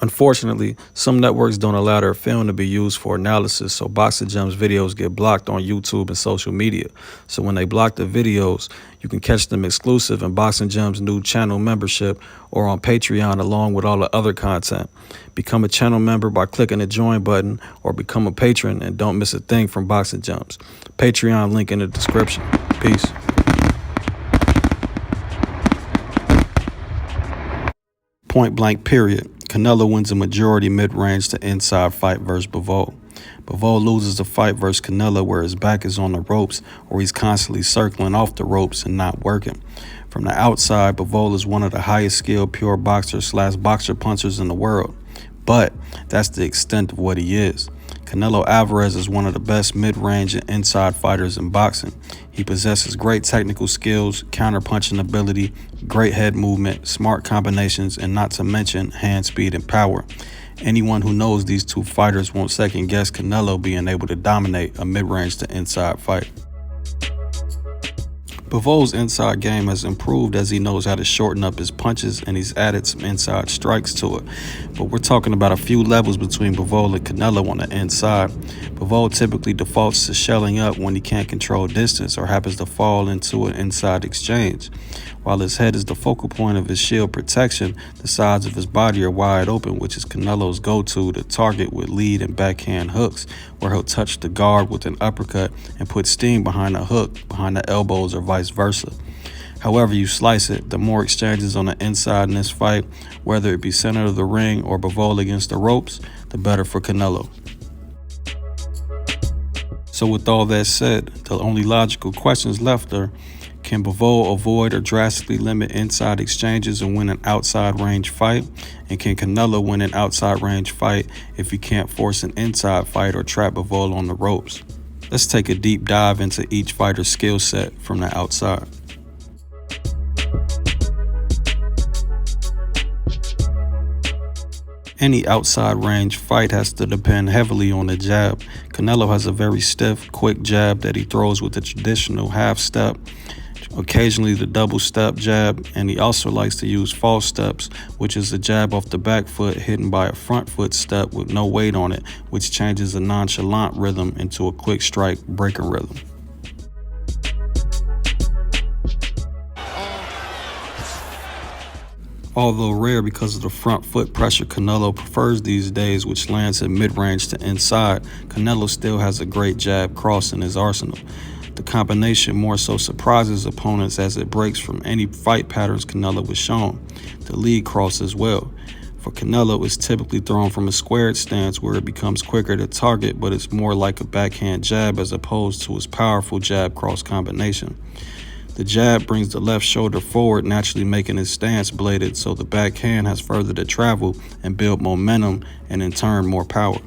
Unfortunately, some networks don't allow their film to be used for analysis, so Boxing Gems videos get blocked on YouTube and social media. So when they block the videos, you can catch them exclusive in Boxing Gems' new channel membership or on Patreon along with all the other content. Become a channel member by clicking the join button or become a patron and don't miss a thing from Boxing Gems. Patreon link in the description. Peace. Point blank period. Canelo wins a majority mid-range to inside fight versus Bivol. Bivol loses the fight versus Canelo where his back is on the ropes or he's constantly circling off the ropes and not working. From the outside, Bivol is one of the highest skilled pure boxers / boxer punchers in the world. But that's the extent of what he is. Canelo Alvarez is one of the best mid-range and inside fighters in boxing. He possesses great technical skills, counter-punching ability, great head movement, smart combinations, and not to mention hand speed and power. Anyone who knows these two fighters won't second-guess Canelo being able to dominate a mid-range to inside fight. Bivol's inside game has improved as he knows how to shorten up his punches and he's added some inside strikes to it. But we're talking about a few levels between Bivol and Canelo on the inside. Bivol typically defaults to shelling up when he can't control distance or happens to fall into an inside exchange. While his head is the focal point of his shield protection, the sides of his body are wide open, which is Canelo's go-to to target with lead and backhand hooks, where he'll touch the guard with an uppercut and put steam behind a hook, behind the elbows, or vice versa. However you slice it, the more exchanges on the inside in this fight, whether it be center of the ring or Bivol against the ropes, the better for Canelo. So with all that said, the only logical questions left are, can Bivol avoid or drastically limit inside exchanges and win an outside range fight? And can Canelo win an outside range fight if he can't force an inside fight or trap Bivol on the ropes? Let's take a deep dive into each fighter's skill set from the outside. Any outside range fight has to depend heavily on the jab. Canelo has a very stiff, quick jab that he throws with the traditional half step, occasionally the double step jab, and he also likes to use false steps, which is a jab off the back foot hidden by a front foot step with no weight on it, which changes a nonchalant rhythm into a quick strike breaking rhythm. Although rare because of the front foot pressure Canelo prefers these days, which lands at mid-range to inside, Canelo still has a great jab cross in his arsenal. The combination more so surprises opponents as it breaks from any fight patterns Canelo was shown. The lead cross as well. For Canelo, it's typically thrown from a squared stance where it becomes quicker to target, but it's more like a backhand jab as opposed to his powerful jab cross combination. The jab brings the left shoulder forward, naturally making his stance bladed, so the backhand has further to travel and build momentum and in turn more power.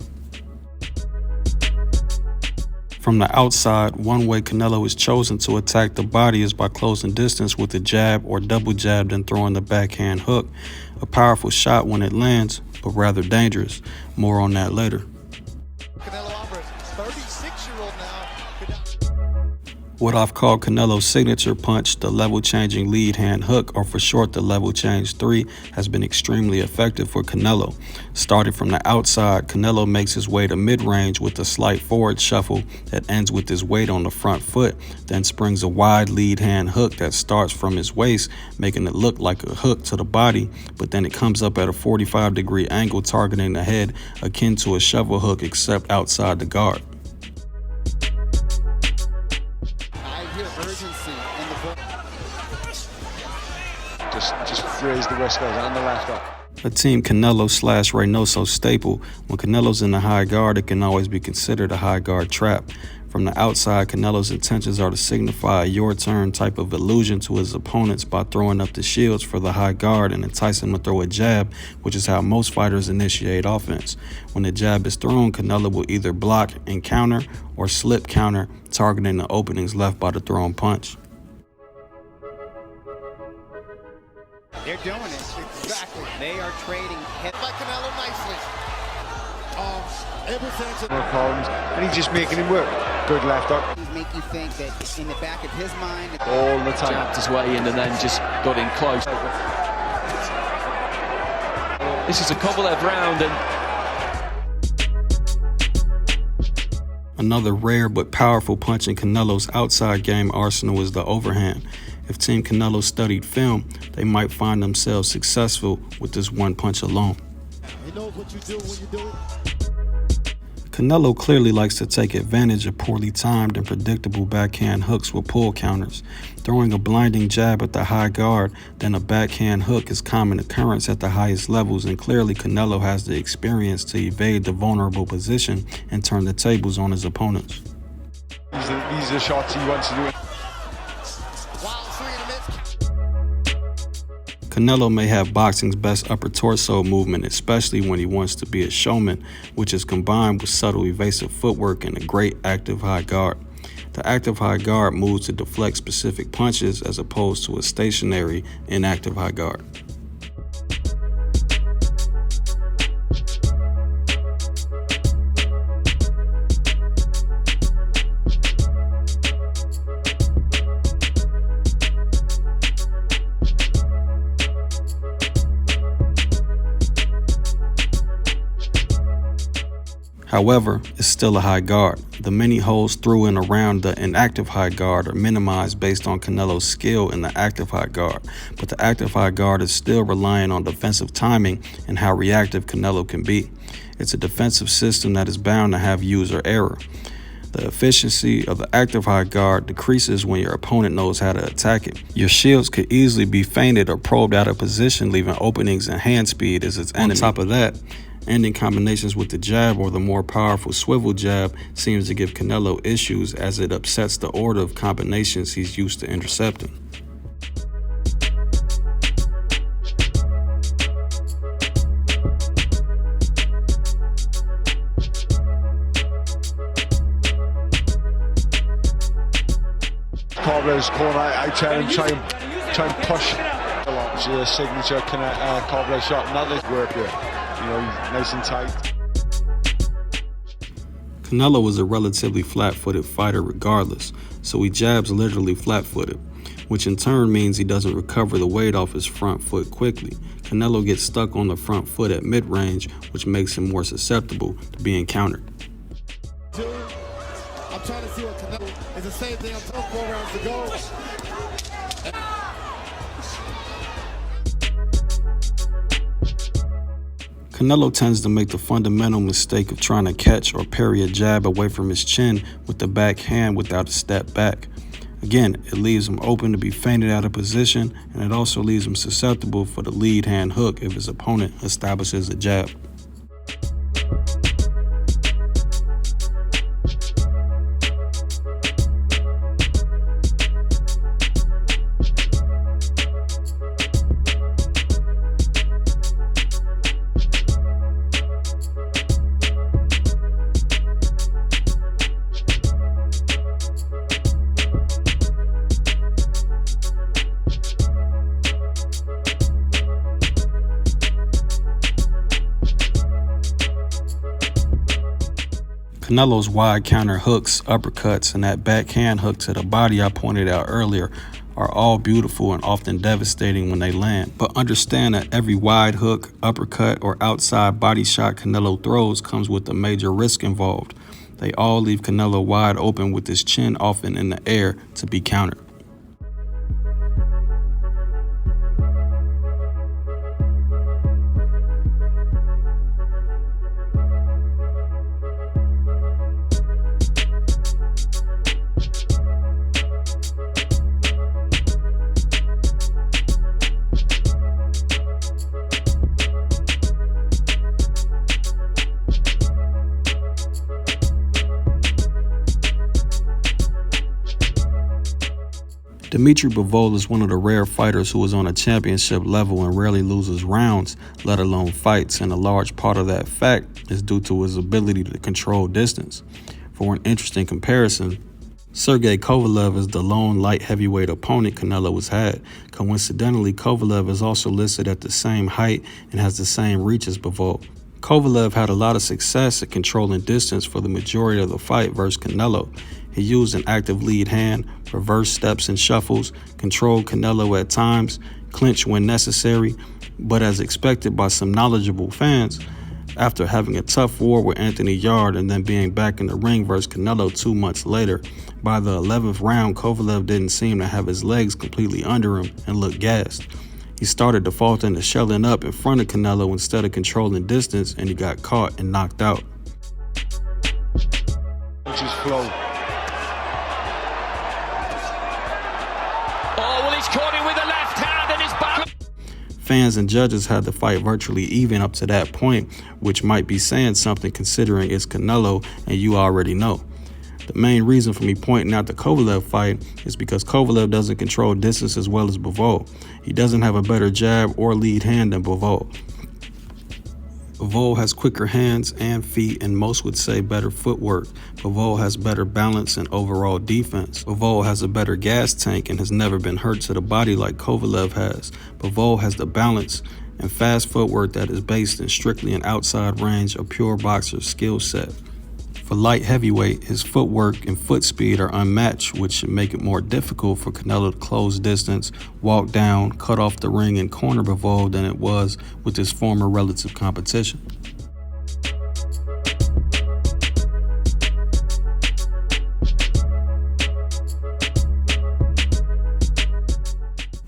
From the outside, one way Canelo has chosen to attack the body is by closing distance with a jab or double jab and throwing the backhand hook. A powerful shot when it lands, but rather dangerous. More on that later. Canelo Alvarez, 36-year-old now. What I've called Canelo's signature punch, the level-changing lead hand hook, or for short, the level change 3, has been extremely effective for Canelo. Starting from the outside, Canelo makes his way to mid-range with a slight forward shuffle that ends with his weight on the front foot, then springs a wide lead hand hook that starts from his waist, making it look like a hook to the body, but then it comes up at a 45-degree angle targeting the head, akin to a shovel hook except outside the guard. Just frees the wrist goes and the left up. A Team Canelo / Reynoso staple, when Canelo's in the high guard, it can always be considered a high guard trap. From the outside, Canelo's intentions are to signify a your turn type of illusion to his opponents by throwing up the shields for the high guard and entice him to throw a jab, which is how most fighters initiate offense. When the jab is thrown, Canelo will either block and counter or slip counter, targeting the openings left by the thrown punch. They're doing it. Exactly. They are trading head By Canelo nicely. Ever since and he's just making him work. Good left up. make you think that in the back of his mind. All the time. Jabbed his way in and then just got in close. This is a Kovalev round, and Another rare but powerful punch in Canelo's outside game arsenal is the overhand. If Team Canelo studied film, they might find themselves successful with this one punch alone. He knows what you do when you do it. Canelo clearly likes to take advantage of poorly timed and predictable backhand hooks with pull counters. Throwing a blinding jab at the high guard, then a backhand hook is common occurrence at the highest levels, and clearly Canelo has the experience to evade the vulnerable position and turn the tables on his opponents. These are the shots he wants to do. Wild swing and a miss. Canelo may have boxing's best upper torso movement, especially when he wants to be a showman, which is combined with subtle evasive footwork and a great active high guard. The active high guard moves to deflect specific punches as opposed to a stationary, inactive high guard. However, it's still a high guard. The many holes through and around the inactive high guard are minimized based on Canelo's skill in the active high guard, but the active high guard is still relying on defensive timing and how reactive Canelo can be. It's a defensive system that is bound to have user error. The efficiency of the active high guard decreases when your opponent knows how to attack it. Your shields could easily be feinted or probed out of position, leaving openings and hand speed as its enemy. On top of that, ending combinations with the jab or the more powerful swivel jab seems to give Canelo issues as it upsets the order of combinations he's used to intercepting. Cobbler's corner outside and try and push. It's a signature Cobbler shot. Another work here. You know, he's nice and tight. Canelo is a relatively flat-footed fighter regardless, so he jabs literally flat-footed, which in turn means he doesn't recover the weight off his front foot quickly. Canelo gets stuck on the front foot at mid-range, which makes him more susceptible to being countered. Dude, I'm trying to see what Canelo is the same thing. I'm telling 4 rounds to go. Canelo tends to make the fundamental mistake of trying to catch or parry a jab away from his chin with the backhand without a step back. Again, it leaves him open to be feinted out of position, and it also leaves him susceptible for the lead hand hook if his opponent establishes a jab. Canelo's wide counter hooks, uppercuts, and that backhand hook to the body I pointed out earlier are all beautiful and often devastating when they land. But understand that every wide hook, uppercut, or outside body shot Canelo throws comes with a major risk involved. They all leave Canelo wide open with his chin often in the air to be countered. Dmitry Bivol is one of the rare fighters who is on a championship level and rarely loses rounds, let alone fights, and a large part of that fact is due to his ability to control distance. For an interesting comparison, Sergey Kovalev is the lone light heavyweight opponent Canelo has had. Coincidentally, Kovalev is also listed at the same height and has the same reach as Bivol. Kovalev had a lot of success at controlling distance for the majority of the fight versus Canelo. He used an active lead hand, reverse steps and shuffles, controlled Canelo at times, clinched when necessary, but as expected by some knowledgeable fans, after having a tough war with Anthony Yarde and then being back in the ring versus Canelo 2 months later, by the 11th round, Kovalev didn't seem to have his legs completely under him and looked gassed. He started defaulting to shelling up in front of Canelo instead of controlling distance, and he got caught and knocked out. Which is flow. Oh, well, he's caught him with the left hand and his back. Fans and judges had the fight virtually even up to that point, which might be saying something considering it's Canelo and you already know. The main reason for me pointing out the Kovalev fight is because Kovalev doesn't control distance as well as Bivol. He doesn't have a better jab or lead hand than Bivol. Bivol has quicker hands and feet and most would say better footwork. Bivol has better balance and overall defense. Bivol has a better gas tank and has never been hurt to the body like Kovalev has. Bivol has the balance and fast footwork that is based in strictly an outside range of pure boxer's skill set. For light heavyweight, his footwork and foot speed are unmatched, which should make it more difficult for Canelo to close distance, walk down, cut off the ring, and corner Bivol than it was with his former relative competition.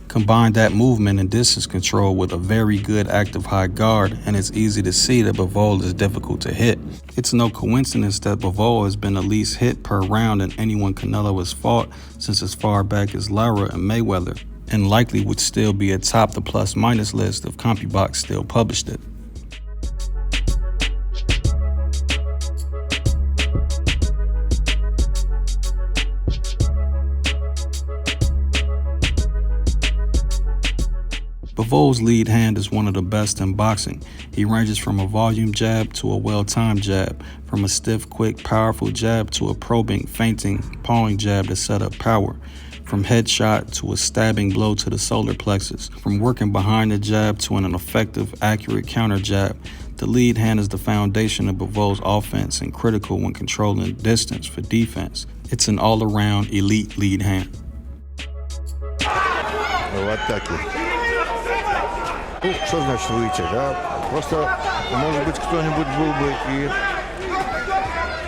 Combine that movement and distance control with a very good active high guard, and it's easy to see that Bivol is difficult to hit. It's no coincidence that Bivol has been the least hit per round in anyone Canelo has fought since as far back as Lara and Mayweather, and likely would still be atop the plus-minus list if CompuBox still published it. Bivol's lead hand is one of the best in boxing. He ranges from a volume jab to a well-timed jab, from a stiff, quick, powerful jab to a probing, feinting, pawing jab to set up power, from headshot to a stabbing blow to the solar plexus, from working behind the jab to an effective, accurate counter jab. The lead hand is the foundation of Bivol's offense and critical when controlling distance for defense. It's an all-around elite lead hand. Что значит выйти, да? Просто, может быть, кто-нибудь был бы и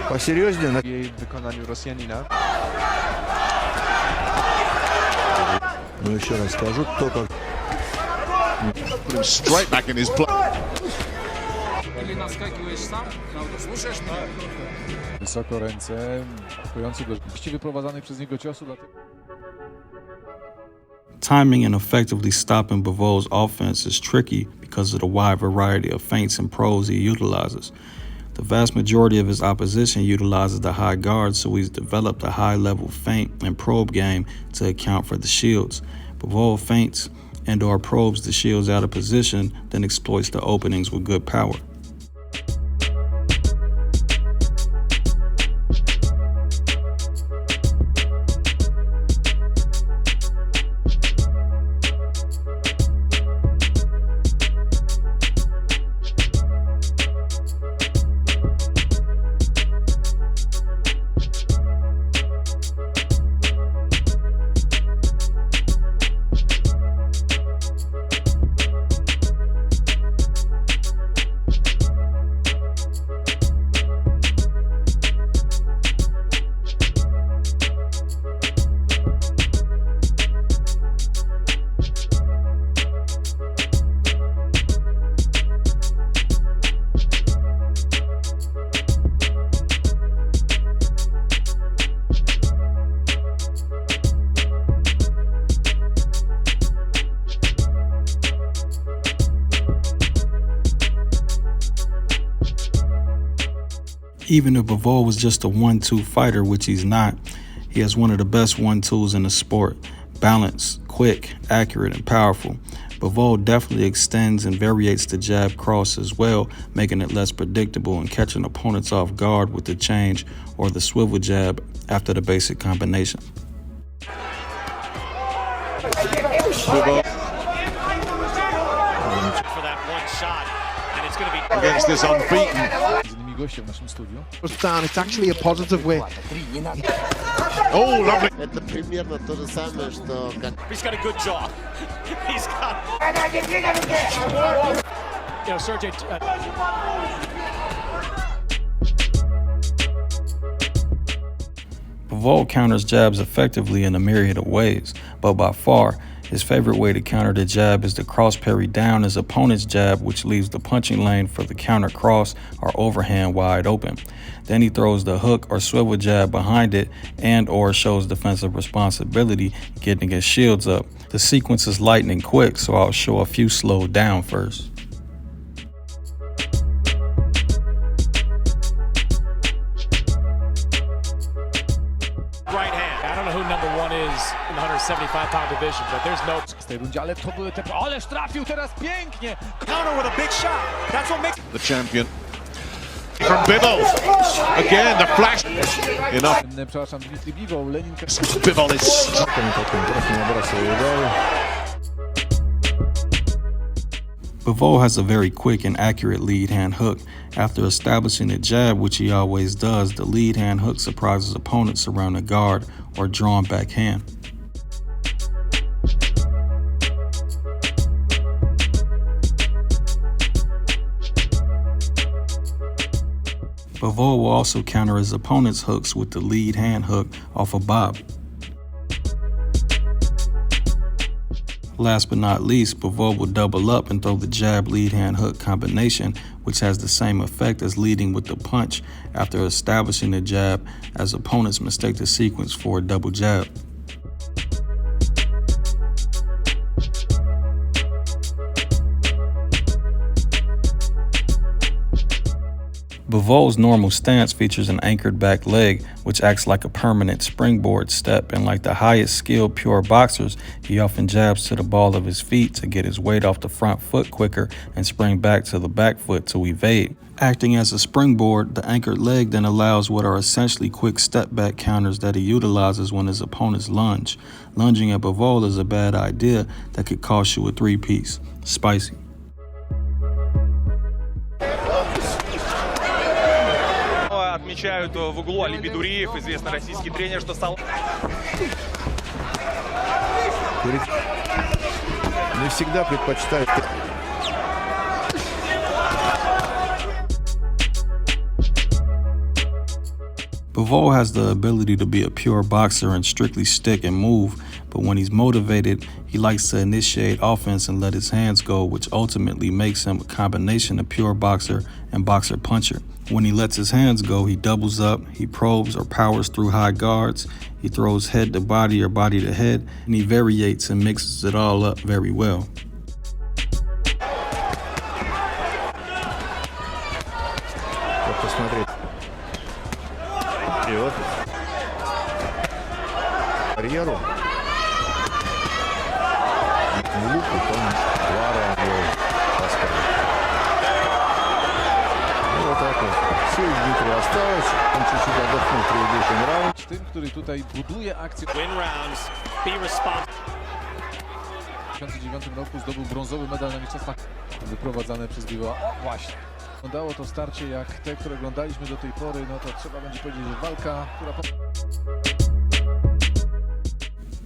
посерьезнее. W wykonaniu Rosjanina. Но еще раз скажу, только... Put him straight back in his place. Wysoko ręce, atakujący do właściwie prowadzonych przez niego ciosu. Timing and effectively stopping Bivol's offense is tricky because of the wide variety of feints and probes he utilizes. The vast majority of his opposition utilizes the high guard, so he's developed a high-level feint and probe game to account for the shields. Bivol feints and/or probes the shields out of position, then exploits the openings with good power. Even if Bivol was just a 1-2 fighter, which he's not, he has one of the best 1-2s in the sport. Balanced, quick, accurate, and powerful. Bivol definitely extends and variates the jab cross as well, making it less predictable and catching opponents off guard with the change or the swivel jab after the basic combination. For that one shot, and it's going to be against this unbeaten. Z innymi gościem w naszym studiu. Down. It's actually a positive way. Oh, lovely. Это примерно то же самое, что как He's got a good jaw. He's got. You know, Sergey. Bivol counters jabs effectively in a myriad of ways, but by far, his favorite way to counter the jab is to cross parry down his opponent's jab, which leaves the punching lane for the counter cross or overhand wide open. Then he throws the hook or swivel jab behind it and or shows defensive responsibility, getting his shields up. The sequence is lightning quick, so I'll show a few slowed down first. Right hand. I don't know who number one is in the 175-pound division, but there's no. W tej rundzie, ale to były te... Ależ trafił teraz pięknie! Counter with a big shot. That's what makes. The champion from Bivol. Again, the flash. Enough. Przepraszam, Dmitry Bivol, Lenin... Bivol is. Bivol has a very quick and accurate lead hand hook. After establishing the jab, which he always does, the lead hand hook surprises opponents around the guard or drawn back hand. Bivol will also counter his opponent's hooks with the lead hand hook off a bob. Last but not least, Bivol will double up and throw the jab lead hand hook combination, which has the same effect as leading with the punch after establishing the jab, as opponents mistake the sequence for a double jab. Bivol's normal stance features an anchored back leg, which acts like a permanent springboard step, and like the highest skilled pure boxers, he often jabs to the ball of his feet to get his weight off the front foot quicker and spring back to the back foot to evade. Acting as a springboard, the anchored leg then allows what are essentially quick step back counters that he utilizes when his opponents lunge. Lunging at Bivol is a bad idea that could cost you a three-piece. Spicy. Отмечают в углу Алибидуриев, известный российский тренер, что стал... Не всегда предпочитают. Bivol has the ability to be a pure boxer and strictly stick and move, but when he's motivated, he likes to initiate offense and let his hands go, which ultimately makes him a combination of pure boxer and boxer puncher. When he lets his hands go, he doubles up, he probes or powers through high guards, he throws head to body or body to head, and he variates and mixes it all up very well. Посмотреть. И вот карьеру. Не лук, потом Лара поставил. И вот так вот. Сил Дмитрия осталось. Он чуть-чуть отдохнул в предыдущем раунде. Tym, który tutaj buduje akcję. Win rounds. Be responsible. W 2009 roku zdobył brązowy medal na mistrzostwach wyprowadzane przez Bivola. O, właśnie. Wyglądało to starcie jak te, które oglądaliśmy do tej pory, no to trzeba będzie powiedzieć, że walka, która...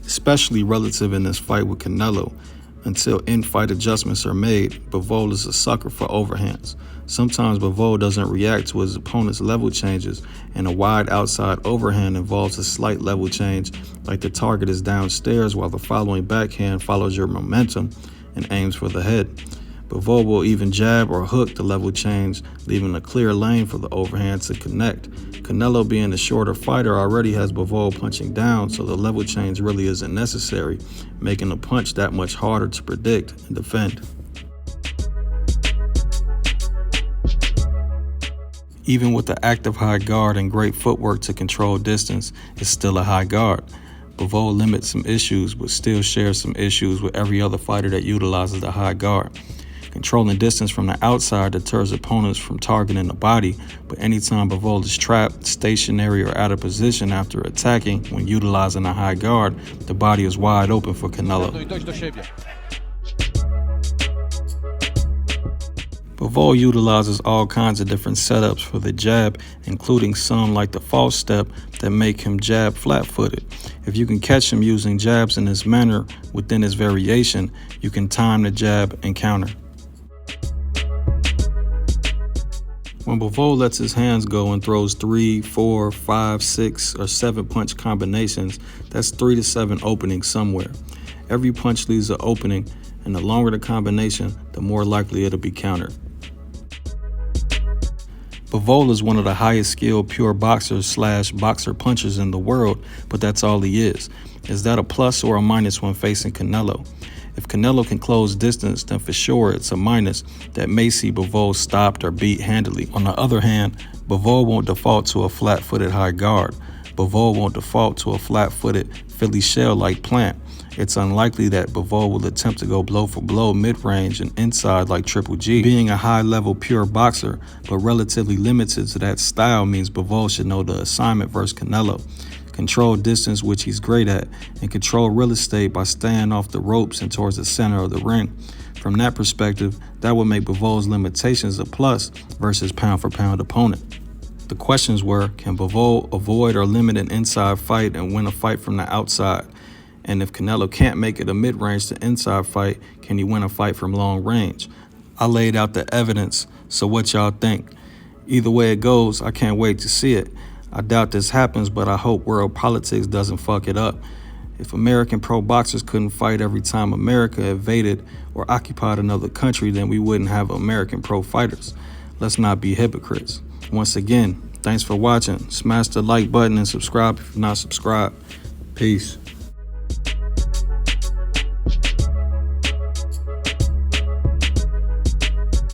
Especially relative in this fight with Canelo. Until in-fight adjustments are made, Bivol is a sucker for overhands. Sometimes Bivol doesn't react to his opponent's level changes, and a wide outside overhand involves a slight level change, like the target is downstairs while the following backhand follows your momentum and aims for the head. Bivol will even jab or hook the level change, leaving a clear lane for the overhand to connect. Canelo, being a shorter fighter, already has Bivol punching down, so the level change really isn't necessary, making the punch that much harder to predict and defend. Even with the active high guard and great footwork to control distance, it's still a high guard. Bivol limits some issues, but still shares some issues with every other fighter that utilizes the high guard. Controlling distance from the outside deters opponents from targeting the body, but anytime Bivol is trapped, stationary, or out of position after attacking when utilizing a high guard, the body is wide open for Canelo. Bivol utilizes all kinds of different setups for the jab, including some like the false step that make him jab flat-footed. If you can catch him using jabs in this manner within his variation, you can time the jab and counter. When Bivol lets his hands go and throws 3, 4, 5, 6, or 7 punch combinations, that's 3 to 7 openings somewhere. Every punch leaves an opening, and the longer the combination, the more likely it'll be countered. Bivol is one of the highest skilled pure boxers / boxer punchers in the world, but that's all he is. Is that a plus or a minus when facing Canelo? If Canelo can close distance, then for sure it's a minus that may see Bivol stopped or beat handily. On the other hand, Bivol won't default to a flat-footed high guard. Bivol won't default to a flat-footed Philly shell-like plant. It's unlikely that Bivol will attempt to go blow for blow mid-range and inside like Triple G. Being a high-level pure boxer, but relatively limited to that style, means Bivol should know the assignment versus Canelo. Control distance, which he's great at, and control real estate by staying off the ropes and towards the center of the ring. From that perspective, that would make Bivol's limitations a plus versus pound-for-pound opponent. The questions were, can Bivol avoid or limit an inside fight and win a fight from the outside? And if Canelo can't make it a mid-range to inside fight, can he win a fight from long range? I laid out the evidence, so what y'all think? Either way it goes, I can't wait to see it. I doubt this happens, but I hope world politics doesn't fuck it up. If American pro boxers couldn't fight every time America invaded or occupied another country, then we wouldn't have American pro fighters. Let's not be hypocrites. Once again, thanks for watching. Smash the like button and subscribe if you're not subscribed. Peace.